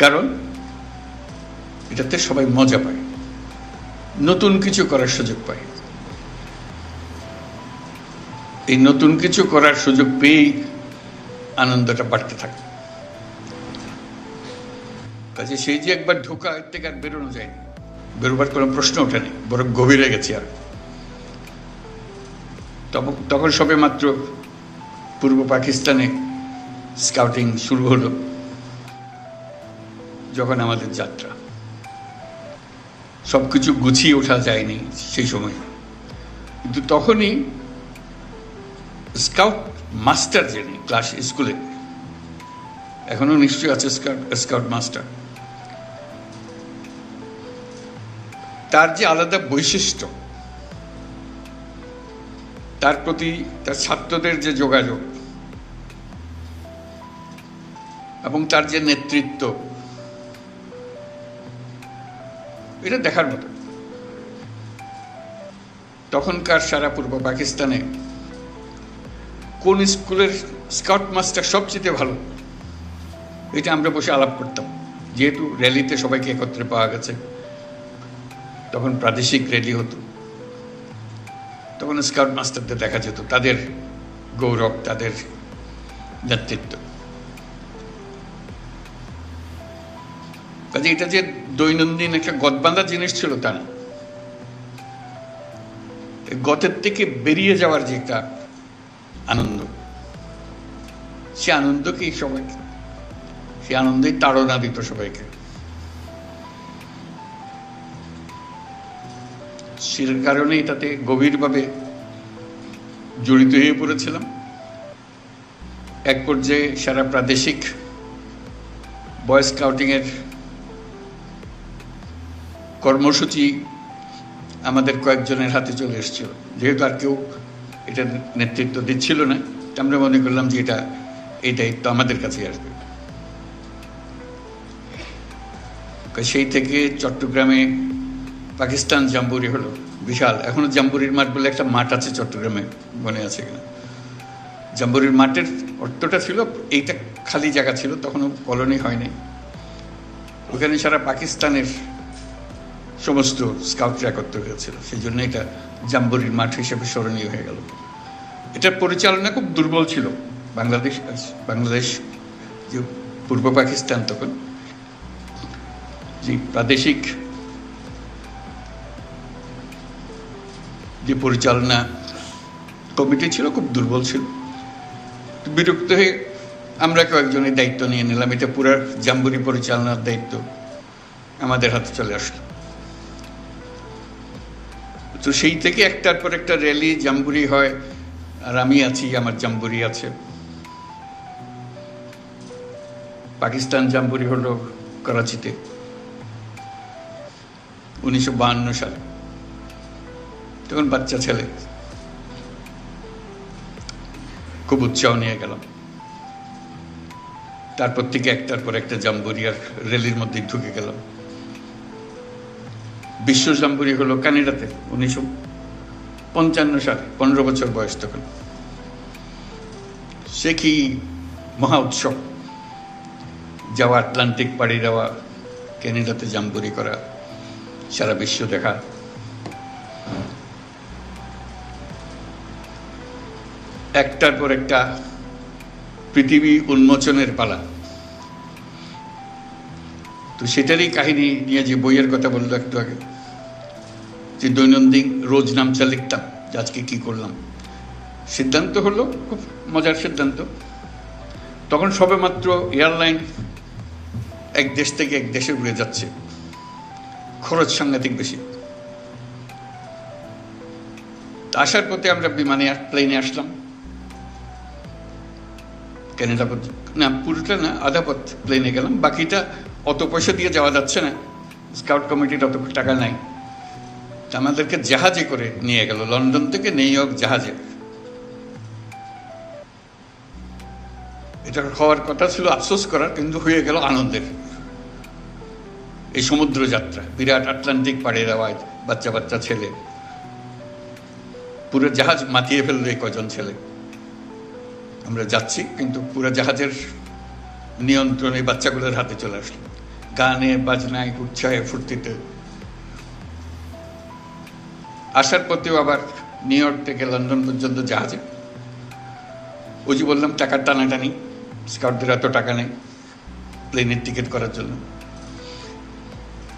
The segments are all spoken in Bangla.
কারণ এটাতে সবাই মজা পায়, নতুন কিছু করার সুযোগ পায়। এই নতুন কিছু করার সুযোগ পেয়েই আনন্দটা বাড়তে থাকে। কাজে সেই যে একবার ঢোকা, এর থেকে আর বেরোনো যায়নি, বেরোবার কোনো প্রশ্ন ওঠেনি, বরং গভীরে গেছি। আর তখন সবে মাত্র পূর্ব পাকিস্তানে স্কাউটিং শুরু হলো, যখন আমাদের যাত্রা। সবকিছু গুছিয়ে ওঠা যায়নি সেই সময়, কিন্তু তখনই স্কাউট মাস্টার, যিনি ক্লাস স্কুলে, এখনো নিশ্চয়ই আছে স্কাউট মাস্টার, তার যে আলাদা বৈশিষ্ট্য, তার প্রতি তার ছাত্রদের যে যোগাযোগ এবং তার যে নেতৃত্ব, এটা দেখার মতো। তখনকার সারা পূর্ব পাকিস্তানে কোন স্কুলের স্কাউট মাস্টার সবচেয়ে ভালো, এটা আমরা বসে আলাপ করতাম। যেহেতু র্যালিতে সবাইকে একত্রে পাওয়া গেছে, তখন প্রাদেশিক র্যালি হতো, তখন স্কাউট মাস্টারদের দেখা যেত, তাদের গৌরব, তাদের নেতৃত্ব। কাজে এটা যে দৈনন্দিন একটা গদবাঁধা জিনিস ছিল তা না, গতের থেকে বেরিয়ে যাওয়ার যে একটা আনন্দ, সে আনন্দকেই সবাইকে, সে আনন্দেই তাড়না দিত সবাইকে। সে কারণে এটাতে গভীরভাবে জড়িত হয়ে পড়েছিলাম। এক পর্যায়ে সারা প্রাদেশিক বয় স্কাউটিংয়ের কর্মসূচি আমাদের কয়েকজনের হাতে চলে এসেছিল। যেহেতু আর কেউ এটা নেতৃত্ব দিচ্ছিল না, আমরা মনে করলাম যে এই দায়িত্ব আমাদের কাছে আসবে। সেই থেকে চট্টগ্রামে পাকিস্তান জাম্বুরি হলো, বিশাল। এখনো জাম্বুরির মাঠ বলে একটা মাঠ আছে চট্টগ্রামে, মনে আছে কিনা? জাম্বুরির মাঠের অর্থটা ছিল, এইটা খালি জায়গা ছিল, তখনও কলোনি হয়নি। ওখানে সারা পাকিস্তানের সমস্ত স্কাউটরা একত্র হয়েছিল, সেই জন্য এটা জাম্বুরির মাঠ হিসেবে স্মরণীয় হয়ে গেল। এটার পরিচালনা খুব দুর্বল ছিল। বাংলাদেশ যে পূর্ব পাকিস্তান, তখন যে প্রাদেশিক যে পরিচালনা কমিটি ছিল, খুব দুর্বল ছিল। বিরক্ত হয়ে আমরা কয়েকজনের দায়িত্ব নিয়ে নিলাম। এটা পুরো জাম্বুরি পরিচালনার দায়িত্ব আমাদের হাতে চলে আসলো। তো সেই থেকে একটার পর একটা র্যালি, জাম্বুরি হয়, আর আমি আছি, আমার জাম্বুরি আছে। পাকিস্তান জাম্বুরি হলো করাচিতে 1952 সালে। তখন বাচ্চা ছেলে, খুব উৎসাহ নিয়ে গেলাম। তারপর থেকে একটার পর একটা জাম্বুরি আর র্যালির মধ্যে ঢুকে গেলাম। বিশ্ব জাম্বুরি হলো কানাডাতে 1955 সালে, 15 বছর বয়স তখন। সে কি মহা উৎসব, যাওয়া, আটলান্টিক পাড়ি দেওয়া, ক্যানাডাতে জাম্বুরি করা, সারা বিশ্ব দেখা। একটার পর একটা পৃথিবী উন্মোচনের পালা। তো সেটারই কাহিনী নিয়ে যে বইয়ের কথা বললো একটু আগে, যে দৈনন্দিন রোজ নামচা লিখতাম যে আজকে কি করলাম। সিদ্ধান্ত হলো, খুব মজার সিদ্ধান্ত, তখন সবে মাত্র এয়ারলাইন এক দেশ থেকে এক দেশে উড়ে যাচ্ছে, খরচ সাংঘাতিক বেশি। আসার পথে আমরা প্লেনে আসলাম ক্যানাডা পর্যন্ত, না পুরোটা না, আধা পথ প্লেনে গেলাম। বাকিটা অত পয়সা দিয়ে যাওয়া যাচ্ছে না, স্কাউট কমিটির অত টাকা নাই। তা আমাদেরকে জাহাজে করে নিয়ে গেল, লন্ডন থেকে নিউ ইয়র্ক জাহাজে। এটা হওয়ার কথা ছিল আফসোস করার, কিন্তু হয়ে গেল আনন্দের। এই সমুদ্র যাত্রা, বিরাট আটলান্টিক পাড়ি দেওয়া, বাচ্চা বাচ্চা ছেলে, পুরো জাহাজ মাতিয়ে ফেললো এই কজন ছেলে। আমরা যাচ্ছি, কিন্তু পুরো জাহাজের নিয়ন্ত্রণ এই বাচ্চাগুলোর হাতে চলে আসলো, গানে বাজনায় উৎসাহে ফুর্তিতে। আসার পথেও আবার নিউ ইয়র্ক থেকে লন্ডন পর্যন্ত জাহাজে। ওই যে বললাম টাকার টানাটানি, স্কাউটদের এত টাকা নেই প্লেনের টিকিট করার জন্য।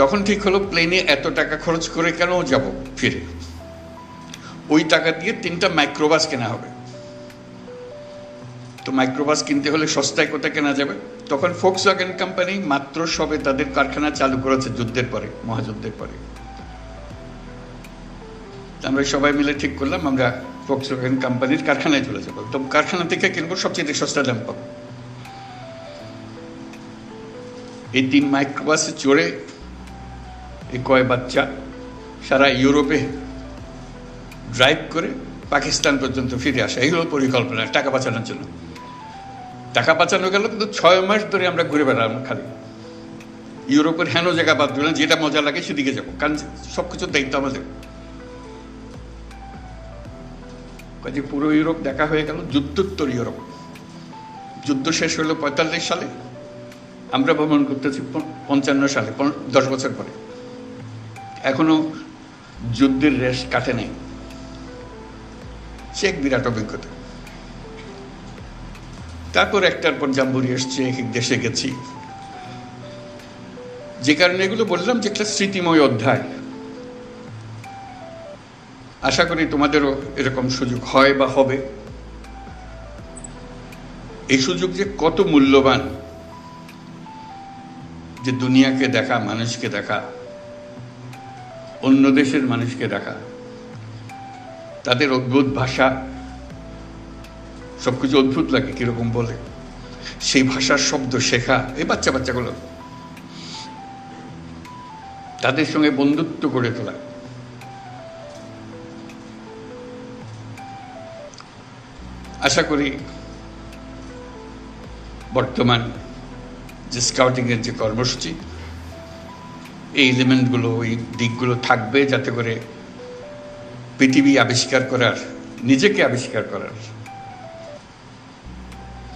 তখন ঠিক হলো প্লেনে এত টাকা খরচ করে কেন যাব ফিরে, ওই টাকা দিয়ে 3টা মাইক্রোবাস কেনা হবে। তো মাইক্রোবাস কিনতে হলে সস্তায় কোথায় কেনা যাবে? তখন ফোক্সওয়াগন কোম্পানি মাত্র সবে তাদের কারখানা চালু করেছে যুদ্ধের পরে, মহাযুদ্ধের পরে। আমরা সবাই মিলে ঠিক করলাম আমরা ফোক্সওয়াগন কোম্পানির কারখানায় চলে যাবো। তো কারখানা থেকে কিনবো, সবচেয়ে সস্তা দাম পাবো। এই 3 মাইক্রোবাসে চড়ে এই কয় বাচ্চা সারা ইউরোপে ড্রাইভ করে পাকিস্তান পর্যন্ত ফিরে আসা, এই হলো পরিকল্পনা টাকা বাঁচানোর জন্য। টাকা বাঁচানো গেল, কিন্তু 6 মাস ধরে আমরা ঘুরে বেড়ালাম খালি ইউরোপের হেন জায়গা বাদ দিলাম, যেটা মজা লাগে সেদিকে যাবো, কারণ সবকিছুর দায়িত্ব আমাদের। কাজে পুরো ইউরোপ দেখা হয়ে গেল, যুদ্ধোত্তর ইউরোপ। যুদ্ধ শেষ হলো 45 সালে, আমরা ভ্রমণ করতেছি 55 সালে, 10 বছর পরে। এখনো যুদ্ধের রেশ কাটে নাই। সে এক বিরাট অভিজ্ঞতা। তারপর একটার পর জাম্বুরি এসছে, এক এক দেশে গেছি। যে কারণে এগুলো বললাম যে একটা স্মৃতিময় অধ্যায়। আশা করি তোমাদেরও এরকম সুযোগ হয় বা হবে। এই সুযোগ যে কত মূল্যবান, যে দুনিয়াকে দেখা, মানুষকে দেখা, অন্য দেশের মানুষকে দেখা, তাদের অদ্ভুত ভাষা, সবকিছু অদ্ভুত লাগে কিরকম বলে, সেই ভাষার শব্দ শেখা, এই বাচ্চাগুলো তাদের সঙ্গে বন্ধুত্ব গড়ে তোলা। আশা করি বর্তমান যে স্কাউটিংয়ের যে কর্মসূচি, এই এলিমেন্টগুলো, এই দিকগুলো থাকবে, যাতে করে পৃথিবী আবিষ্কার করার, নিজেকে আবিষ্কার করার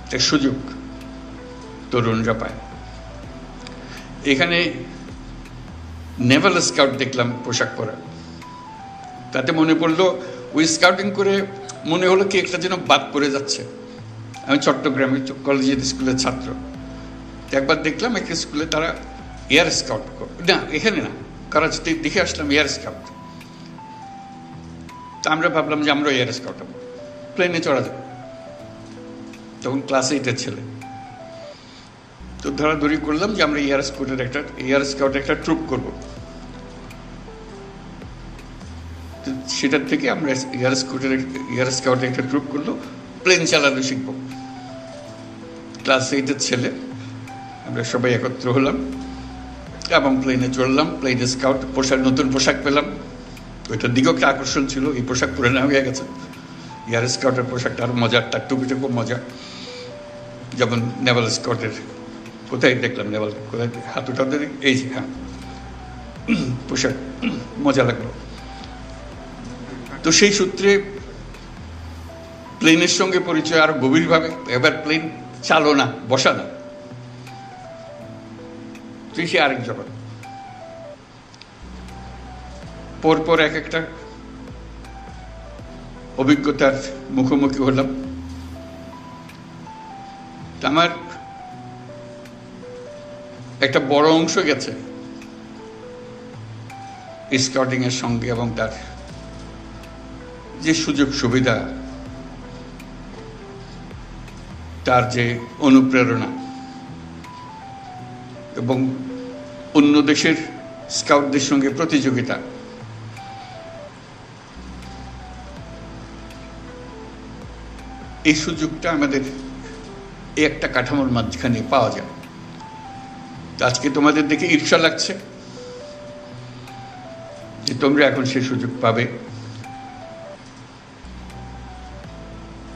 একটা সুযোগ তরুণরা পায়। এখানে নেভাল স্কাউট দেখলাম পোশাক পরা, তাতে মনে পড়লো ওই স্কাউটিং করে মনে হলো কি একটা যেন বাদ পড়ে যাচ্ছে। আমি চট্টগ্রামের কলেজের স্কুলের ছাত্র, একবার দেখলাম একটা স্কুলে তারা এয়ার স্কাউট, না এখানে না, করাচিতে দেখে আসলাম এয়ার স্কাউট। তা আমরা ভাবলাম যে আমরা এয়ার স্কাউট হবো, প্লেনে চড়া যাবে। তখন ক্লাস 8-এর ছেলে, তো ধরাধরি করলাম যে আমরা এয়ার স্কাউটের একটা ট্রুপ করবো। সেটার থেকে আমরা এয়ার স্কাউটের একটা ট্রুপ করলো, প্লেন চালানো শিখবো। ক্লাস 8-এর ছেলে আমরা সবাই একত্র হলাম এবং প্লেনে চড়লাম। প্লেনে স্কাউট নতুন পোশাক পেলাম, ওইটার দিকেও একটা আকর্ষণ ছিল। এই পোশাক পরে নেওয়া হয়ে গেছে, এয়ার স্কাউটের পোশাকটা আরও মজার, তার টুপিটা খুব মজা। যেমন নেভাল স্কাউটের, কোথায় দেখলাম নেভাল, কোথায় হাতুটা এই যে, হ্যাঁ পোশাক মজা লাগলো। তো সেই সূত্রে প্লেনের সঙ্গে পরিচয় আরো গভীরভাবে। এবার প্লেন চালো না, বসা না, তুই সে আরেক জগৎ। পরপর এক একটা অভিজ্ঞতার মুখোমুখি হলাম। আমার একটা বড় অংশ গেছে স্কাউটিং এর সঙ্গে, এবং তার যে সুযোগ সুবিধা, তার যে অনুপ্রেরণা, এবং অন্য দেশের স্কাউটদের সঙ্গে প্রতিযোগিতা, এই সুযোগটা আমাদের এই একটা কাঠামোর মাঝখানে পাওয়া যায়। আজকে তোমাদের দেখে ঈর্ষা লাগছে যে তোমরা এখন সেই সুযোগ পাবে,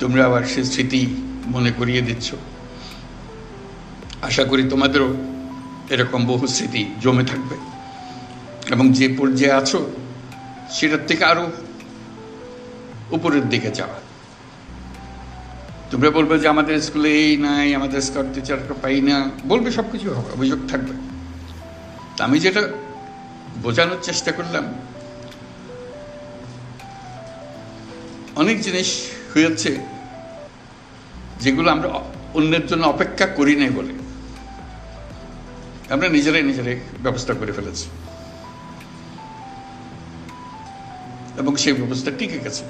তোমরা আবার সে স্মৃতি মনে করিয়ে দিচ্ছ। আশা করি তোমাদেরও এরকম বহু স্মৃতি জমে থাকবে, এবং যে পর্যায়ে আছো সেটার থেকে আরো উপরের দিকে যাওয়া। তোমরা বলবে যে আমাদের স্কুলে এই নাই, আমাদের স্কাউট টিচারকে পাই না, বলবে, সব কিছু হবে, অভিযোগ থাকবে। তা আমি যেটা বোঝানোর চেষ্টা করলাম, অনেক জিনিস হয়েছে যেগুলো আমরা অন্যের জন্য অপেক্ষা করি নাই বলে আমরা নিজেরাই ব্যবস্থা করে ফেলেছি, এবং সেই ব্যবস্থা টিকে গেছে।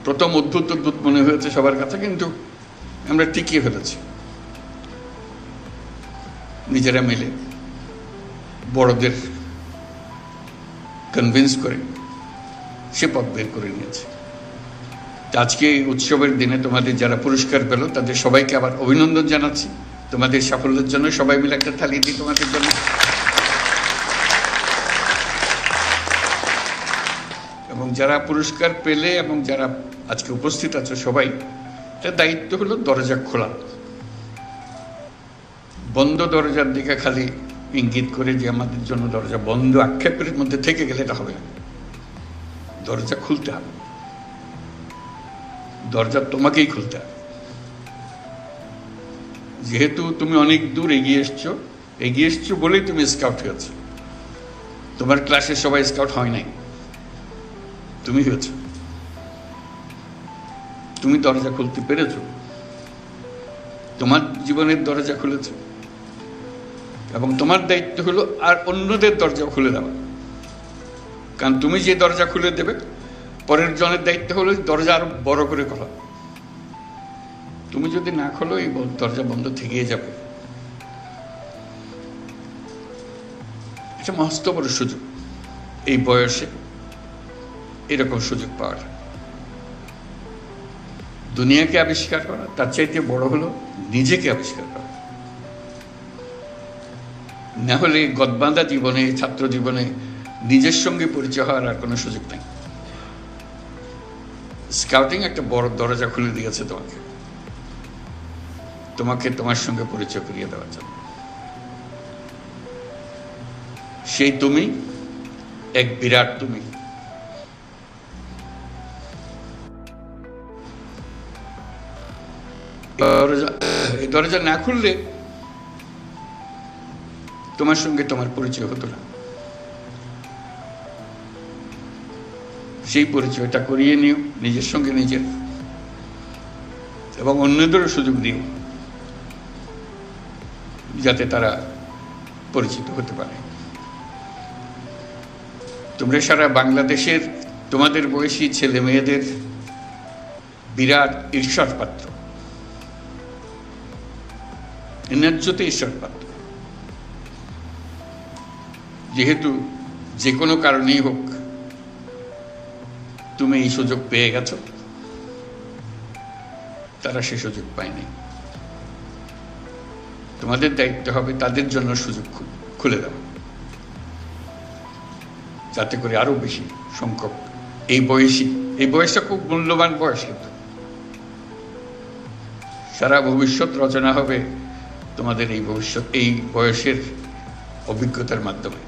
প্রথম অদ্ভুত মনে হয়েছে সবার কাছে, কিন্তু আমরা টিকিয়ে ফেলেছি নিজেরা মিলে, বড়দের কনভিন্স করে সে পথ বের করে নিয়েছে। আজকে এই উৎসবের দিনে তোমাদের যারা পুরস্কার পেল তাদের সবাইকে আবার অভিনন্দন জানাচ্ছি তোমাদের সাফল্যের জন্য। সবাই মিলে একটা থালি দিই তোমাদের জন্য। এবং যারা পুরস্কার পেলে এবং যারা আজকে উপস্থিত আছে সবাই, তার দায়িত্ব হলো দরজা খোলা। বন্ধ দরজার দিকে খালি ইঙ্গিত করে যে আমাদের জন্য দরজা বন্ধ, আক্ষেপের মধ্যে থেকে গেলে এটা হবে না। দরজা খুলতে হবে, দরজা তোমাকেই খুলতে হবে। যেহেতু তুমি অনেক দূর এগিয়ে এসছো বলেই তুমি স্কাউট হয়েছ। তোমার ক্লাসে সবাই স্কাউট হয় নাই, তুমি হয়েছ। তুমি দরজা খুলতে পেরেছ, তোমার জীবনের দরজা খুলেছ, এবং তোমার দায়িত্ব হলো আর অন্যদের দরজা খুলে দেওয়া। কারণ তুমি যে দরজা খুলে দেবে, পরের জনের দায়িত্ব হলো দরজা আরো বড় করে খোলা। তুমি যদি না খোলো, এই দরজা বন্ধ থেকেই যাবে। এটা মস্ত বড় সুযোগ, এই বয়সে এরকম সুযোগ পাওয়ার। দুনিয়াকে আবিষ্কার করা, তার চাইতে বড় হলো নিজেকে আবিষ্কার করা। না হলে গদবাঁধা জীবনে, ছাত্র জীবনে নিজের সঙ্গে পরিচয় হওয়ার আর কোনো সুযোগ নেই। স্কাউটিং একটা বড় দরজা খুলে দিয়েছে তোমাকে তোমার সঙ্গে পরিচয় করিয়ে দেওয়ার জন্য। সেই তুমি এক বিরাট তুমি। এই দরজা না খুললে তোমার সঙ্গে তোমার পরিচয় হতো না। সেই পরিচয়টা করিয়ে নিও নিজের সঙ্গে নিজের, এবং অন্যদেরও সুযোগ দিও যাতে তারা পরিচিত হতে পারে। তোমরা সারা বাংলাদেশের তোমাদের বয়সী ছেলে মেয়েদের বিরাট ঈর্ষার পাত্র, ন্যায্যতে ঈর্ষার পাত্র। যেহেতু যে কোনো কারণেই হোক তুমি এই সুযোগ পেয়ে গেছো, তারা সে সুযোগ পায়নি। তোমাদের দায়িত্ব হবে তাদের জন্য সুযোগ খুলে দেওয়া, যাতে করে আরো বেশি সংখ্যক এই বয়সটা খুব মূল্যবান বয়স, কিন্তু সারা ভবিষ্যৎ রচনা হবে তোমাদের এই বয়সের অভিজ্ঞতার মাধ্যমে।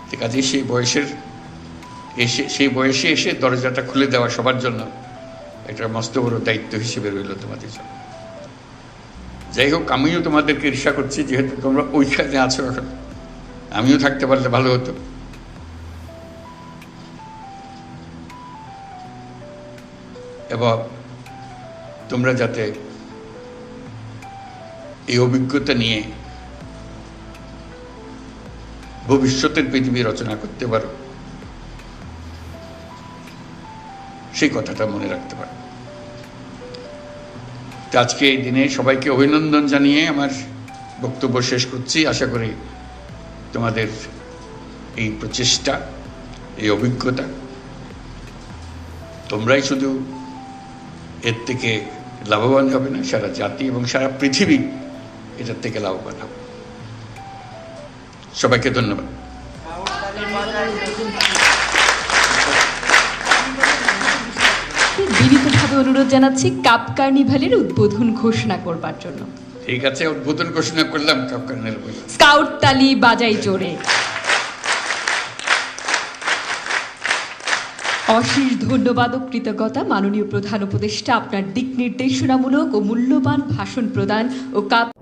ঠিক আছে, সেই বয়সে এসে দরজাটা খুলে দেওয়া সবার জন্য একটা মস্ত বড় দায়িত্ব হিসেবে রইল তোমাদের জন্য। যাই হোক, আমিও তোমাদেরকে ঈর্ষা করছি, যেহেতু তোমরা ওইখানে আছো এখন। আমিও থাকতে পারলে ভালো হতো। এবং তোমরা যাতে এই অভিজ্ঞতা নিয়ে ভবিষ্যতের পৃথিবী রচনা করতে পারো, সেই কথাটা মনে রাখতে পারো। আজকে এই দিনে সবাইকে অভিনন্দন জানিয়ে আমার বক্তব্য শেষ করছি। আশা করি তোমাদের এই প্রচেষ্টা, এই অভিজ্ঞতা, তোমরাই শুধু এর থেকে লাভবান হবে না, সারা জাতি এবং সারা পৃথিবী এটার থেকে লাভবান হবে। সবাইকে ধন্যবাদ। বিনীতভাবে অনুরোধ জানাচ্ছি কাপ কার্নিভালের উদ্বোধন ঘোষণা করবার জন্য। ঠিক আছে, উদ্বোধন ঘোষণা করলাম কাপ কার্নিভাল। স্কাউট তালি বাজাই জোরে। অশেষ ধন্যবাদ ও কৃতজ্ঞতা মাননীয় প্রধান উপদেষ্টা, আপনার দিক নির্দেশনামূলক ও মূল্যবান ভাষণ প্রদান ও কাপ